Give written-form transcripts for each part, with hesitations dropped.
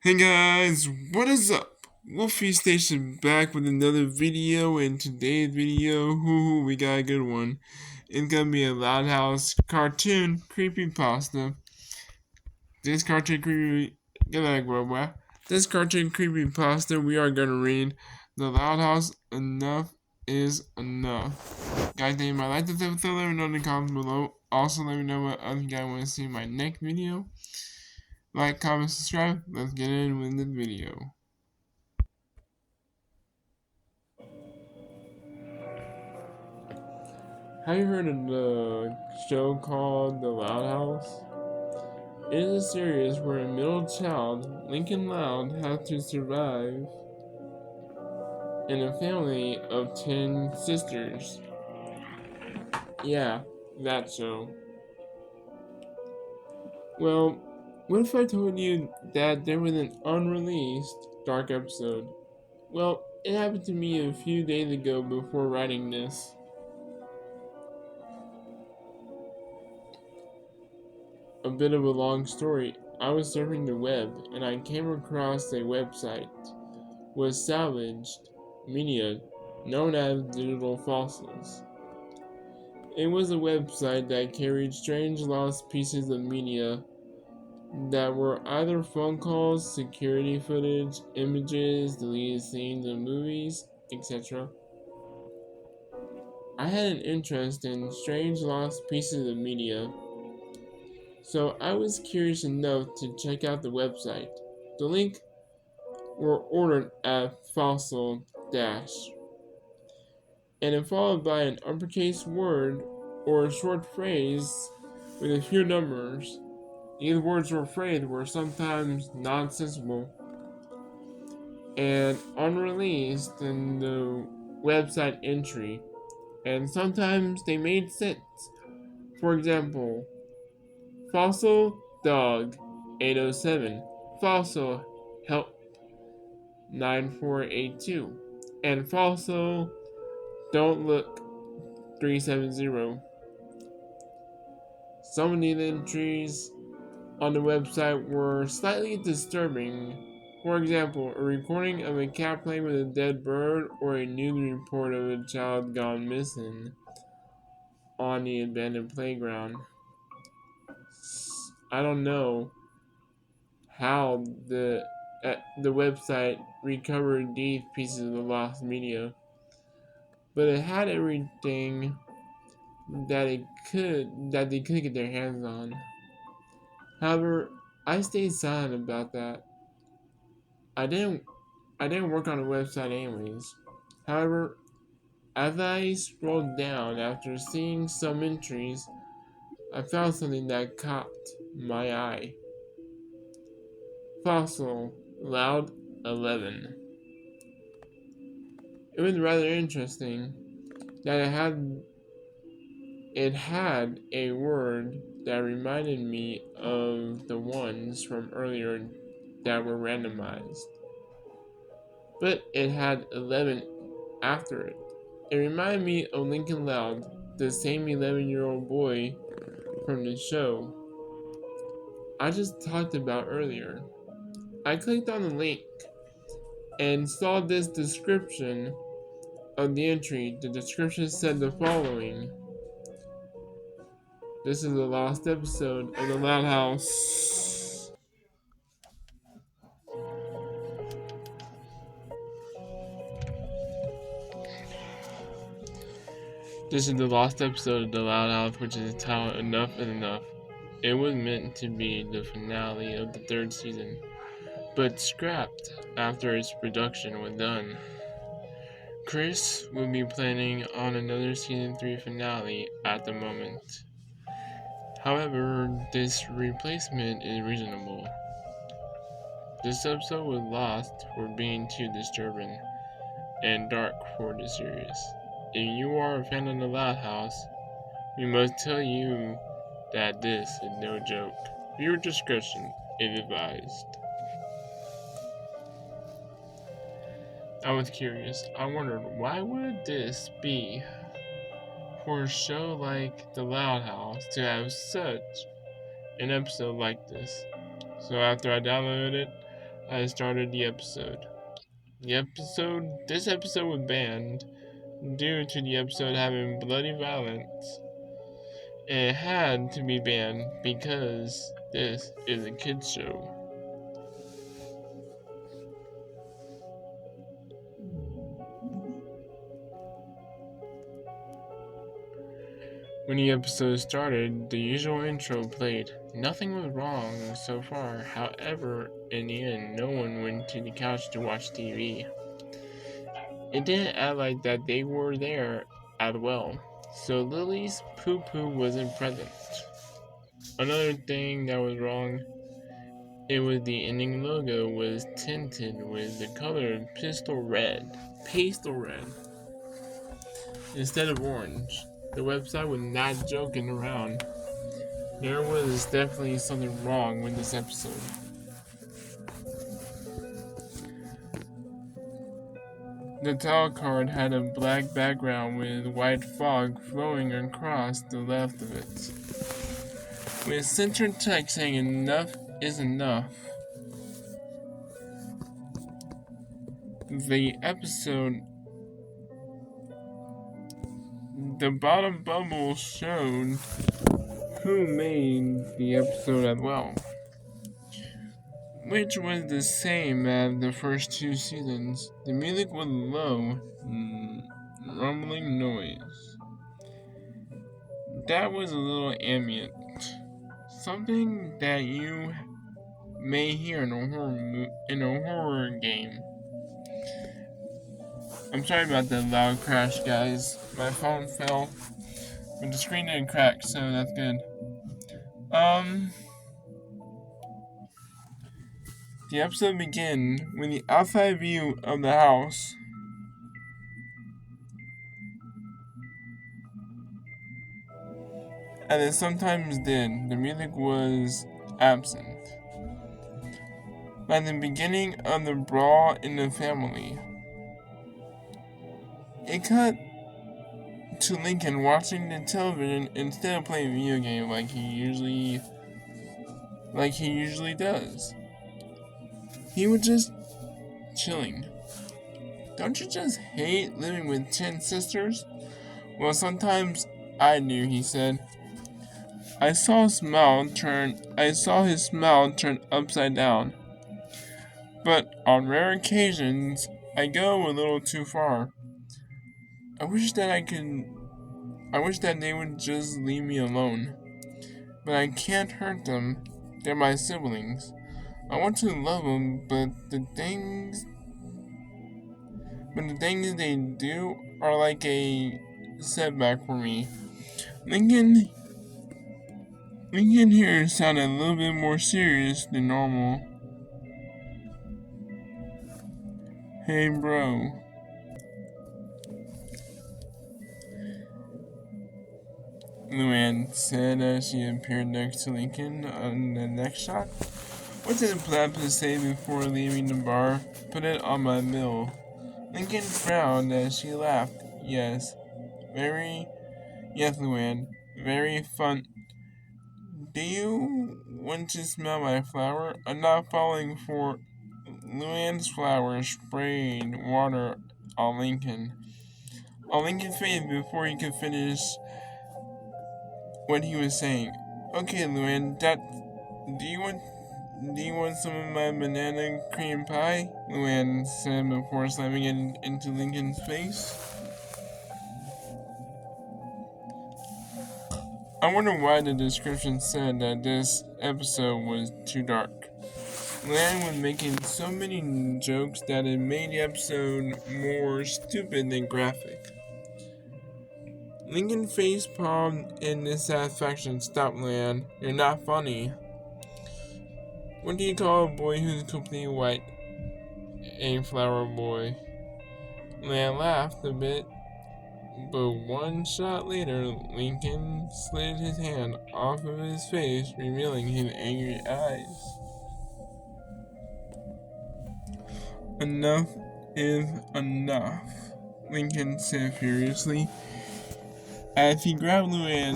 Hey guys, what is up? Wolfie Station back with another video. In today's video, we got a good one. It's gonna be a Loud House cartoon creepypasta. This cartoon creepy This cartoon creepypasta we are gonna read. The Loud House Enough is Enough. Guys, they might like this episode, let me know in the comments below. Also let me know what other guys want to see in my next video. Like, comment, subscribe. Let's get in with the video. Have you heard of the show called The Loud House? It is a series where a middle child, Lincoln Loud, has to survive in a family of 10 sisters. Yeah, that show. Well, what if I told you that there was an unreleased dark episode? Well, it happened to me a few days ago before writing this. A bit of a long story. I was surfing the web and I came across a website with salvaged media known as Digital Fossils. It was a website that carried strange lost pieces of media that were either phone calls, security footage, images, deleted scenes of movies, etc. I had an interest in strange lost pieces of media, so I was curious enough to check out the website. The link were ordered at Fossil Dash, and then followed by an uppercase word or a short phrase with a few numbers. These words or phrases were sometimes nonsensical and unreleased in the website entry, and sometimes they made sense. For example, Fossil Dog 807, Fossil Help 9482, and Fossil Don't Look 370. Some of the entries on the website were slightly disturbing. For example, a recording of a cat playing with a dead bird or a news report of a child gone missing on the abandoned playground. I don't know how the website recovered these pieces of lost media, but it had everything that they could get their hands on. However, I stayed silent about that. I didn't I didn't work on the website anyways. However, as I scrolled down after seeing some entries, I found something that caught my eye. Fossil Loud 11. It was rather interesting that it had a word that reminded me of the ones from earlier that were randomized, but it had 11 after it. It reminded me of Lincoln Loud, the same 11-year-old boy from the show I just talked about earlier. I clicked on the link and saw this description of the entry. The description said the following: This is the last episode of The Loud House. This is the last episode of The Loud House, which is titled Enough is Enough. It was meant to be the finale of the third season, but scrapped after its production was done. Chris will be planning on another season 3 finale at the moment. However, this replacement is reasonable. This episode was lost for being too disturbing and dark for the series. If you are a fan of The Loud House, we must tell you that this is no joke. Viewer discretion is advised. I was curious. I wondered, why would this be for a show like The Loud House to have such an episode like this? So after I downloaded it, I started the episode. This episode was banned due to the episode having bloody violence. It had to be banned because this is a kids show. When the episode started, the usual intro played. Nothing was wrong so far. However, in the end, no one went to the couch to watch TV. It didn't act like that they were there as well, so Lily's poo-poo wasn't present. Another thing that was wrong, it was the ending logo was tinted with the color pastel red, instead of orange. The website was not joking around. There was definitely something wrong with this episode. The title card had a black background with white fog flowing across the left of it, with center text saying "Enough is enough." The bottom bubble showed who made the episode as well, which was the same as the first two seasons. The music was low, rumbling noise. That was a little ambient, something that you may hear in a horror game. I'm sorry about that loud crash, guys. My phone fell, but the screen didn't crack, so that's good. The episode begins with the outside view of the house. And it sometimes did. The music was absent. By the beginning of the brawl in the family, it cut to Lincoln watching the television instead of playing video game like he usually does. He was just chilling. Don't you just hate living with 10 sisters? Well, sometimes I do, he said. I saw his smile turn upside down. But on rare occasions, I go a little too far. I wish that they would just leave me alone. But I can't hurt them. They're my siblings. I want to love them, but the things they do are like a setback for me. Lincoln here sounded a little bit more serious than normal. Hey, bro. Luann said as she appeared next to Lincoln on the next shot. What did Platypus say before leaving the bar? Put it on my bill. Lincoln frowned as she laughed. Yes, Luann. Very fun. Do you want to smell my flower? I'm not falling for Luann's flower sprayed water on Lincoln's face before he could finish what he was saying. Okay, Luann, do you want some of my banana cream pie? Luann said before slamming it into Lincoln's face. I wonder why the description said that this episode was too dark. Luann was making so many jokes that it made the episode more stupid than graphic. Lincoln face palmed in dissatisfaction. Stop, Luann. You're not funny. What do you call a boy who's completely white? A flower boy. Luann laughed a bit, but one shot later, Lincoln slid his hand off of his face, revealing his angry eyes. Enough is enough, Lincoln said furiously, as he grabbed Luann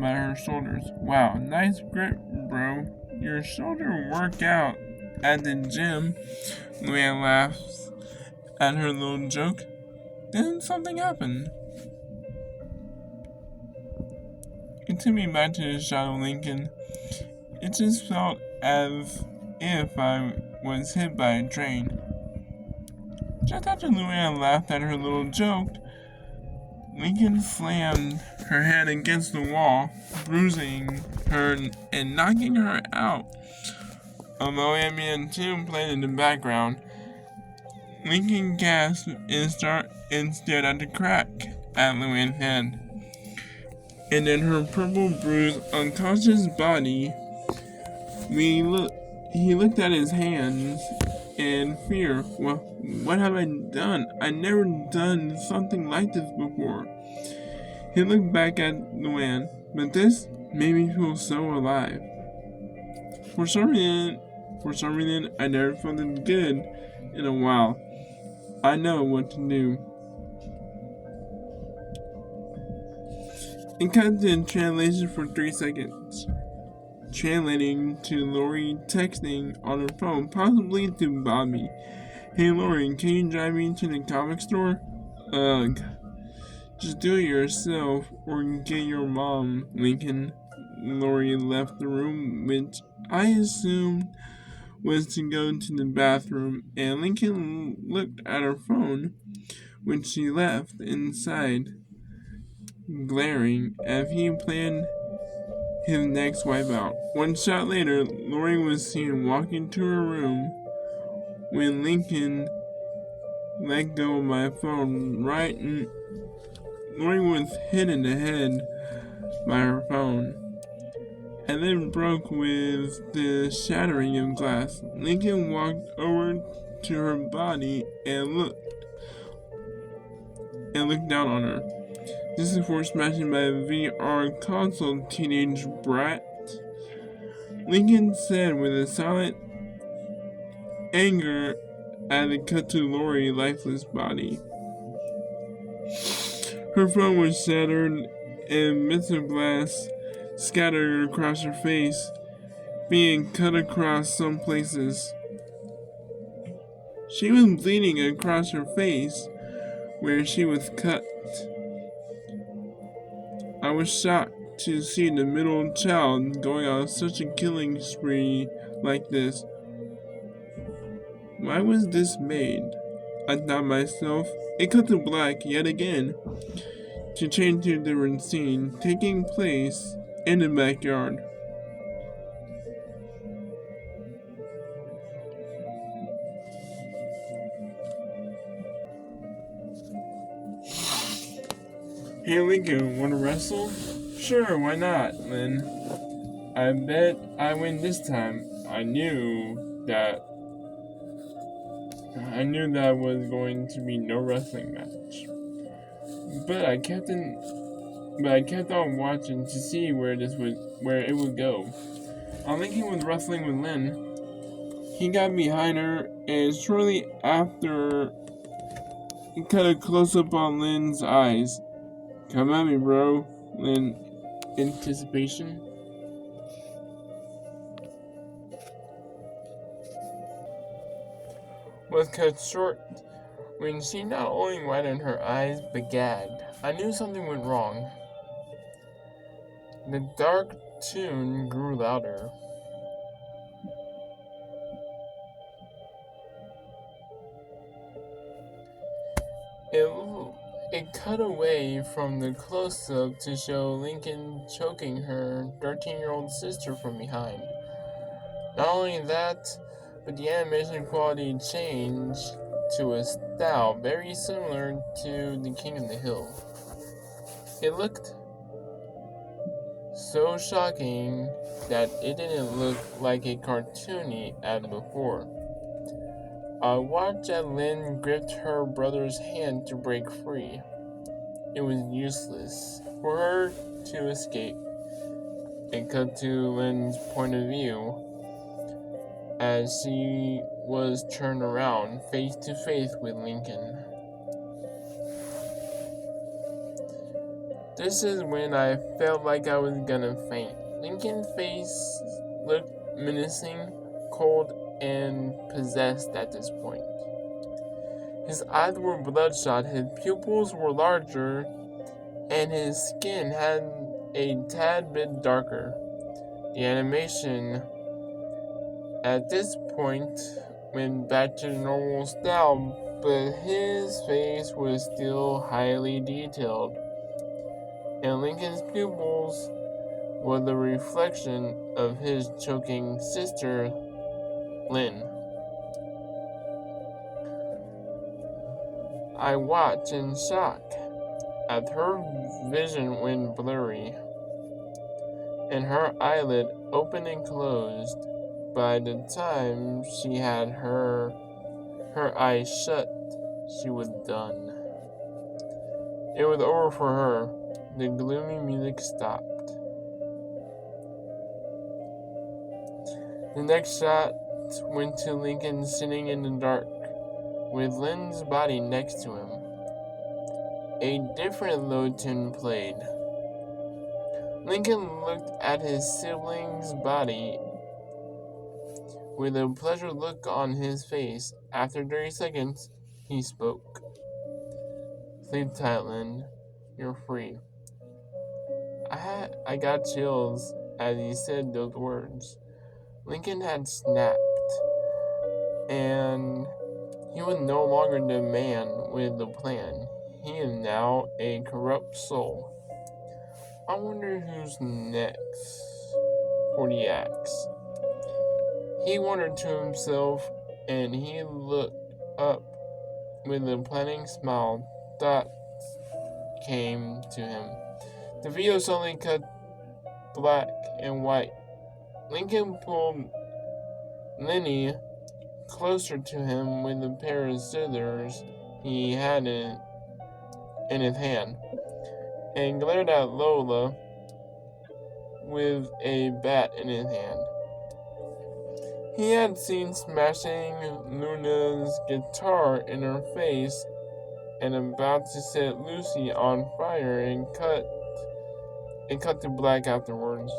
by her shoulders. Wow, nice grip, bro. Your shoulder work out at the gym. Luann laughs at her little joke. Then something happened. It took me back to the shadow Lincoln. It just felt as if I was hit by a train. Just after Luann laughed at her little joke, Lincoln slammed her head against the wall, bruising her and knocking her out. Although Ant-Man 2 played in the background, Lincoln gasped and stared at the crack at Luann's head. And then her purple bruised unconscious body. He looked at his hands in fear. Well, what have I done? I never done something like this before. He looked back at Luann, but this made me feel so alive. For some reason, I never felt this good in a while. I know what to do. It cut to translation for 3 seconds. Translating to Lori texting on her phone, possibly to Bobby. Hey Lori, can you drive me to the comic store? Ugh. Just do it yourself or get your mom, Lincoln. Lori left the room, which I assumed was to go to the bathroom, and Lincoln looked at her phone when she left inside, glaring as he planned his next wipeout. 1 shot later, Lori was seen walking to her room when Lincoln let go of my phone Lori was hit in the head by her phone, and then broke with the shattering of glass. Lincoln walked over to her body and looked down on her. This is for smashing my VR console, teenage brat. Lincoln said with a silent anger as it cut to Lori's lifeless body. Her phone was shattered and bits of glass scattered across her face, being cut across some places. She was bleeding across her face where she was cut. I was shocked to see the middle child going on such a killing spree like this. Why was this made? I thought myself. It cut to black yet again to change to a different scene taking place in the backyard. Hey Lincoln, wanna wrestle? Sure, why not, Lynn? I bet I win this time. I knew that was going to be no wrestling match. But I kept on watching to see where it would go. Lincoln was wrestling with Lynn. He got behind her, and shortly after, he cut a close-up on Lynn's eyes. Come at me, bro. Lynn, anticipation. Was cut short when she not only widened her eyes but gagged. I knew something went wrong. The dark tune grew louder. It cut away from the close-up to show Lincoln choking her 13-year-old sister from behind. Not only that, but the animation quality changed to a style very similar to The King of the Hill. It looked so shocking that it didn't look like a cartoony ad before. I watched as Lynn gripped her brother's hand to break free. It was useless for her to escape. It cut to Lynn's point of view as she was turned around face to face with Lincoln. This is when I felt like I was gonna faint. Lincoln's face looked menacing, cold, and possessed at this point. His eyes were bloodshot, his pupils were larger, and his skin had a tad bit darker. The animation at this point went back to the normal style, but his face was still highly detailed, and Lincoln's pupils were the reflection of his choking sister, Lynn. I watched in shock as her vision went blurry, and her eyelid opened and closed. By the time she had her eyes shut, she was done. It was over for her. The gloomy music stopped. The next shot went to Lincoln sitting in the dark, with Lynn's body next to him. A different low tune played. Lincoln looked at his sibling's body with a pleased look on his face. After 30 seconds, he spoke. Sleep tight, Lynn. You're free. I got chills as he said those words. Lincoln had snapped, and he was no longer the man with the plan. He is now a corrupt soul. I wonder who's next for the axe. He wondered to himself, and he looked up with a planning smile. Thoughts came to him. The video suddenly cut black and white. Lincoln pulled Lenny closer to him with a pair of scissors he had in his hand, and glared at Lola with a bat in his hand. He had seen smashing Luna's guitar in her face and about to set Lucy on fire and cut to black afterwards.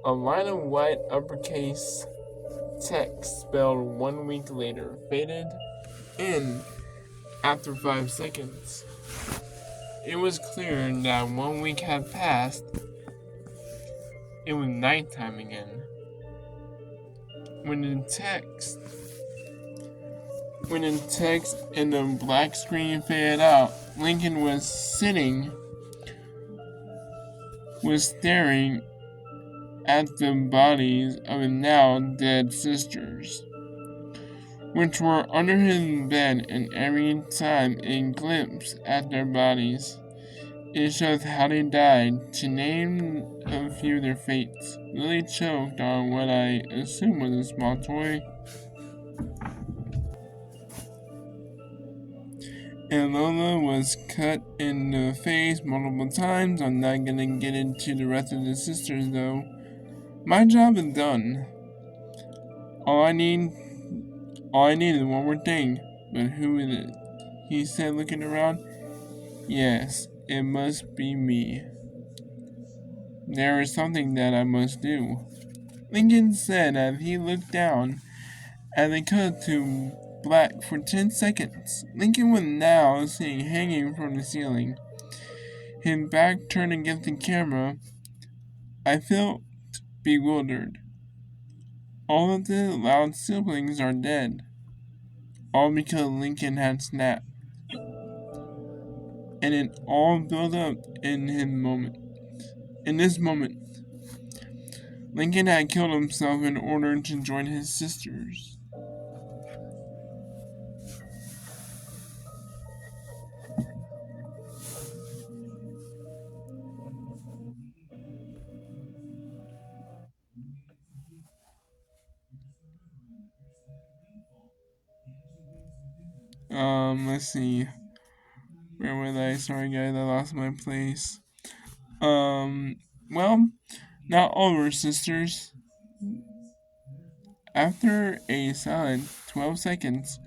A line of white uppercase text spelled 1 week later faded in after 5 seconds. It was clear that 1 week had passed. It was nighttime again. When the text and the black screen faded out, Lincoln was staring at the bodies of his now dead sisters, which were under his bed, and every time a glimpse at their bodies, it shows how they died. To name a few of their fates, Lily choked on what I assume was a small toy, and Lola was cut in the face multiple times. I'm not gonna get into the rest of the sisters though. My job is done. All I need is one more thing. But who is it? He said, looking around. Yes, it must be me. There is something that I must do, Lincoln said as he looked down at the cut to black for 10 seconds. Lincoln was now seen hanging from the ceiling, his back turned against the camera. I felt bewildered. All of the Loud siblings are dead, all because Lincoln had snapped. And it all built up in this moment. Lincoln had killed himself in order to join his sisters. Let's see. Where was I? Sorry guys, I lost my place. Well, not all were sisters. After a solid 12 seconds,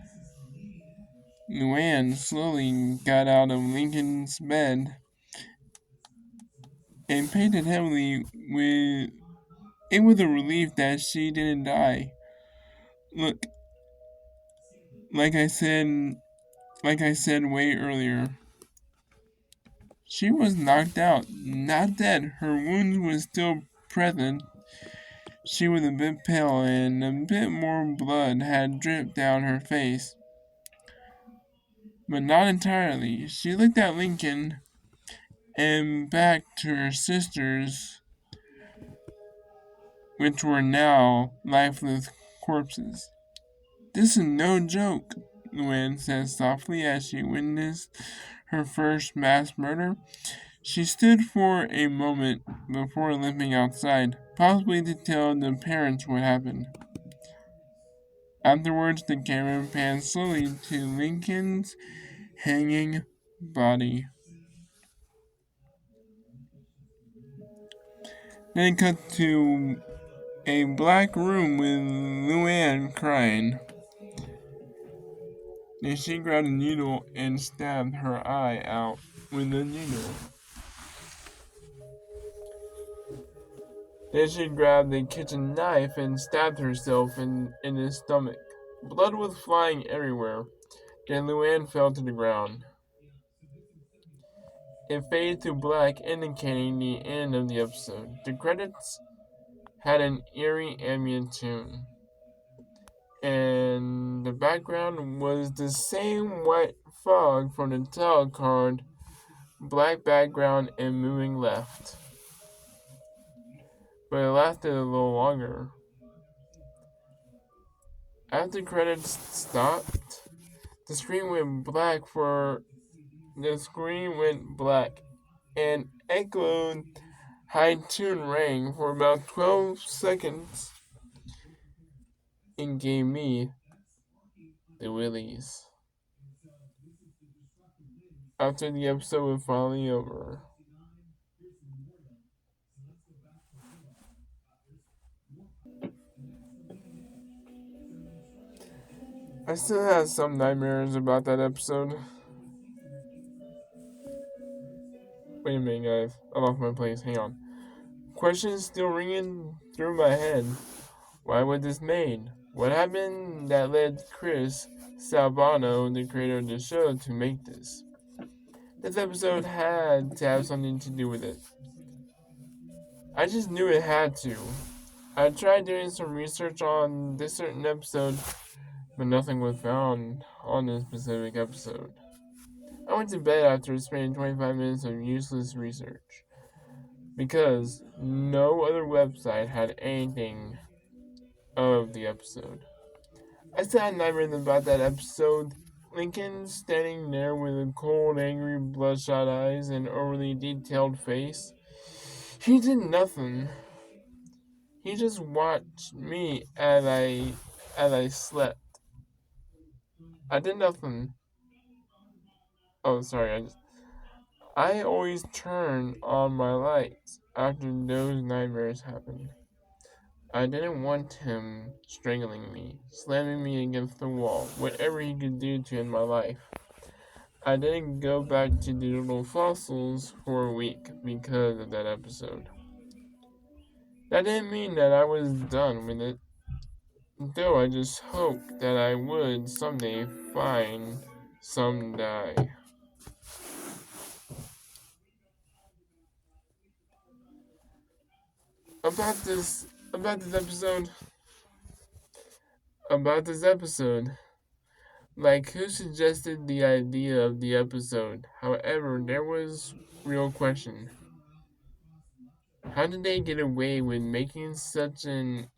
Luann slowly got out of Lincoln's bed and painted heavily with it was a relief that she didn't die. Look, like I said like I said way earlier, she was knocked out, not dead. Her wounds were still present. She was a bit pale and a bit more blood had dripped down her face, but not entirely. She looked at Lincoln and back to her sisters, which were now lifeless corpses. This is no joke, Luann said softly as she witnessed her first mass murder. She stood for a moment before limping outside, possibly to tell the parents what happened. Afterwards, the camera panned slowly to Lincoln's hanging body. Then it cut to a black room with Luann crying. Then she grabbed a needle and stabbed her eye out with the needle. Then she grabbed a kitchen knife and stabbed herself in the stomach. Blood was flying everywhere. Then Luann fell to the ground. It faded to black, indicating the end of the episode. The credits had an eerie ambient tune, and the background was the same white fog from the title card, black background and moving left. But it lasted a little longer. After credits stopped, the screen went black and echoed high tune rang for about 12 seconds and gave me the willies. After the episode was finally over. I still have some nightmares about that episode. Wait a minute, guys. I lost my place. Hang on. Questions still ringing through my head. Why was this made? What happened that led Chris Salvano, the creator of the show, to make this? This episode had to have something to do with it. I just knew it had to. I tried doing some research on this certain episode, but nothing was found on this specific episode. I went to bed after spending 25 minutes of useless research, because no other website had anything of the episode. I still had nightmares about that episode. Lincoln standing there with a cold, angry, bloodshot eyes and overly detailed face. He did nothing. He just watched me as I slept. I did nothing. Oh, sorry. I always turn on my lights after those nightmares happened. I didn't want him strangling me, slamming me against the wall, whatever he could do to end my life. I didn't go back to digital fossils for a week because of that episode. That didn't mean that I was done with it, though I just hoped that I would someday find some die. About this episode. About this episode. Like, who suggested the idea of the episode? However, there was real question. How did they get away with making such an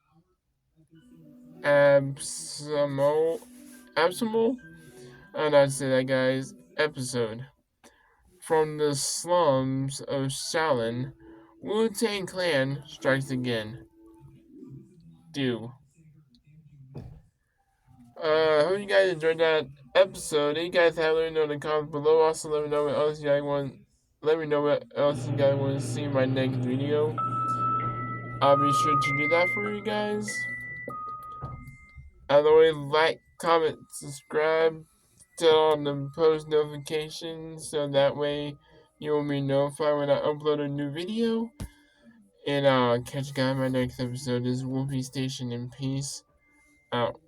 abysmal, I don't know how to say that, guys, episode? From the slums of Shaolin, Wu-Tang Clan strikes again. Do. Hope you guys enjoyed that episode. If you guys have, let me know in the comments below. Also, let me know what else you guys want. Let me know what else you guys want to see in my next video. I'll be sure to do that for you guys. As always, like, comment, subscribe, turn on the post notifications so that way You will be notified when I upload a new video. And catch you guys in my next episode. This is Wolfie Station, and peace out.